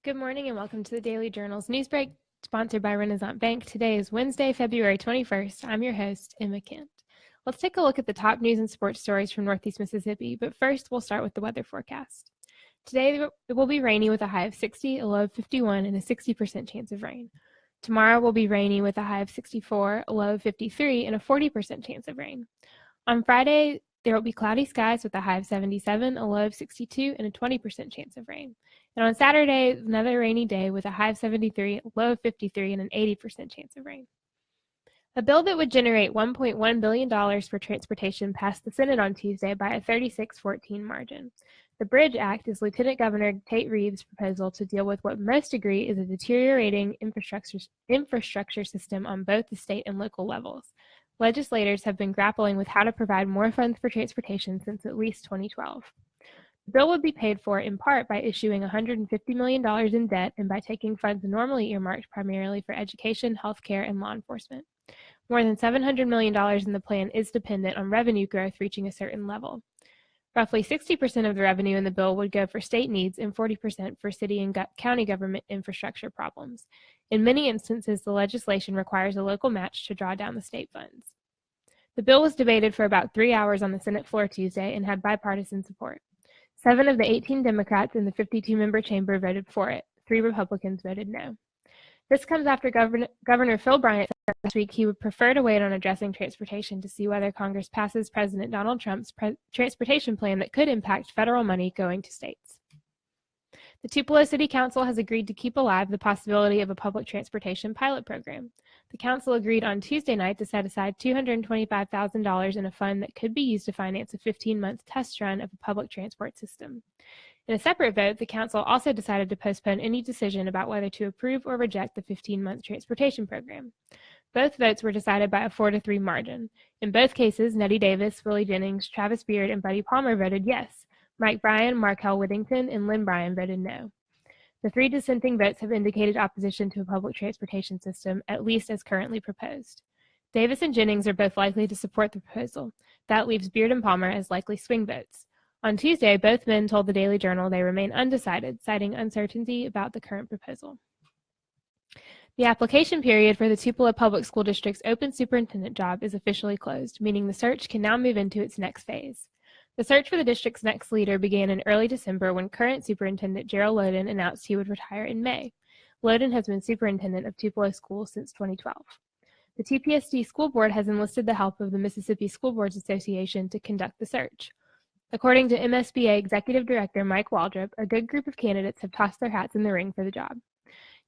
Good morning and welcome to the Daily Journal's Newsbreak, sponsored by Renaissance Bank. Today is Wednesday, February 21st. I'm your host, Emma Kent. Let's take a look at the top news and sports stories from Northeast Mississippi, but first we'll start with the weather forecast. Today it will be rainy with a high of 60, a low of 51, and a 60% chance of rain. Tomorrow will be rainy with a high of 64, a low of 53, and a 40% chance of rain. On Friday, there will be cloudy skies with a high of 77, a low of 62, and a 20% chance of rain. And on Saturday, another rainy day with a high of 73, a low of 53, and an 80% chance of rain. A bill that would generate $1.1 billion for transportation passed the Senate on Tuesday by a 36-14 margin. The Bridge Act is Lieutenant Governor Tate Reeves' proposal to deal with what most agree is a deteriorating infrastructure system on both the state and local levels. Legislators have been grappling with how to provide more funds for transportation since at least 2012. The bill would be paid for in part by issuing $150 million in debt and by taking funds normally earmarked primarily for education, healthcare, and law enforcement. More than $700 million in the plan is dependent on revenue growth reaching a certain level. Roughly 60% of the revenue in the bill would go for state needs and 40% for city and county government infrastructure problems. In many instances, the legislation requires a local match to draw down the state funds. The bill was debated for about 3 hours on the Senate floor Tuesday and had bipartisan support. 7 of the 18 Democrats in the 52-member chamber voted for it. 3 Republicans voted no. This comes after Governor Phil Bryant said last week he would prefer to wait on addressing transportation to see whether Congress passes President Donald Trump's transportation plan that could impact federal money going to states. The Tupelo City Council has agreed to keep alive the possibility of a public transportation pilot program. The council agreed on Tuesday night to set aside $225,000 in a fund that could be used to finance a 15-month test run of a public transport system. In a separate vote, the council also decided to postpone any decision about whether to approve or reject the 15-month transportation program. Both votes were decided by a 4-3 margin. In both cases, Nettie Davis, Willie Jennings, Travis Beard, and Buddy Palmer voted yes. Mike Bryan, Markel Whittington, and Lynn Bryan voted no. The 3 dissenting votes have indicated opposition to a public transportation system, at least as currently proposed. Davis and Jennings are both likely to support the proposal. That leaves Beard and Palmer as likely swing votes. On Tuesday, both men told the Daily Journal they remain undecided, citing uncertainty about the current proposal. The application period for the Tupelo Public School District's open superintendent job is officially closed, meaning the search can now move into its next phase. The search for the district's next leader began in early December when current superintendent Gerald Loden announced he would retire in May. Loden has been superintendent of Tupelo Schools since 2012. The TPSD School Board has enlisted the help of the Mississippi School Boards Association to conduct the search. According to MSBA Executive Director Mike Waldrop, a good group of candidates have tossed their hats in the ring for the job.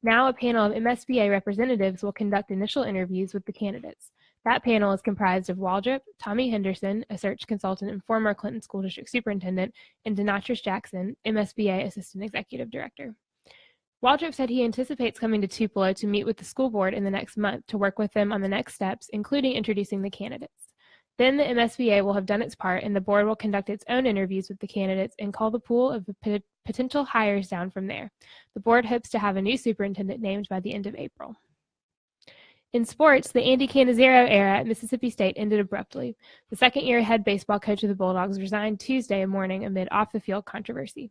Now a panel of MSBA representatives will conduct initial interviews with the candidates. That panel is comprised of Waldrop, Tommy Henderson, a search consultant and former Clinton School District Superintendent, and Denatrice Jackson, MSBA Assistant Executive Director. Waldrop said he anticipates coming to Tupelo to meet with the school board in the next month to work with them on the next steps, including introducing the candidates. Then the MSBA will have done its part and the board will conduct its own interviews with the candidates and call the pool of potential hires down from there. The board hopes to have a new superintendent named by the end of April. In sports, the Andy Cannizaro era at Mississippi State ended abruptly. The second-year head baseball coach of the Bulldogs resigned Tuesday morning amid off-the-field controversy.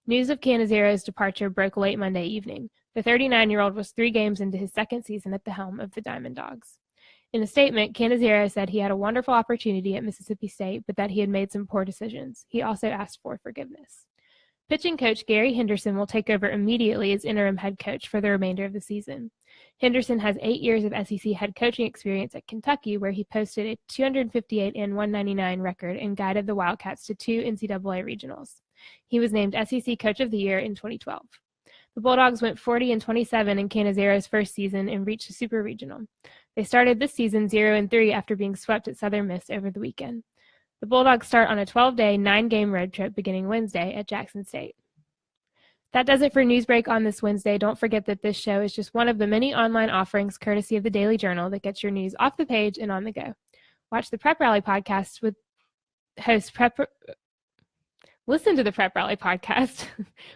News of Cannizaro's departure broke late Monday evening. The 39-year-old was 3 games into his second season at the helm of the Diamond Dogs. In a statement, Cannizaro said he had a wonderful opportunity at Mississippi State, but that he had made some poor decisions. He also asked for forgiveness. Pitching coach Gary Henderson will take over immediately as interim head coach for the remainder of the season. Henderson has 8 years of SEC head coaching experience at Kentucky, where he posted a 258 and 199 record and guided the Wildcats to 2 NCAA regionals. He was named SEC Coach of the Year in 2012. The Bulldogs went 40-27 in Cannizaro's first season and reached the Super Regional. They started this season 0-3 after being swept at Southern Miss over the weekend. The Bulldogs start on a 12-day, 9-game road trip beginning Wednesday at Jackson State. That does it for Newsbreak on this Wednesday. Don't forget that this show is just one of the many online offerings courtesy of the Daily Journal that gets your news off the page and on the go. Watch the Prep Rally podcast with host Listen to the Prep Rally podcast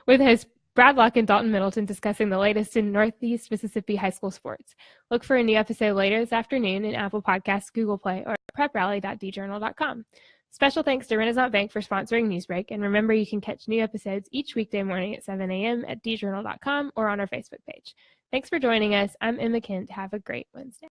with host Brad Luck and Dalton Middleton discussing the latest in Northeast Mississippi high school sports. Look for a new episode later this afternoon in Apple Podcasts, Google Play, or at preprally.djournal.com. Special thanks to Renaissance Bank for sponsoring Newsbreak, and remember you can catch new episodes each weekday morning at 7 a.m. at djournal.com or on our Facebook page. Thanks for joining us. I'm Emma Kent. Have a great Wednesday.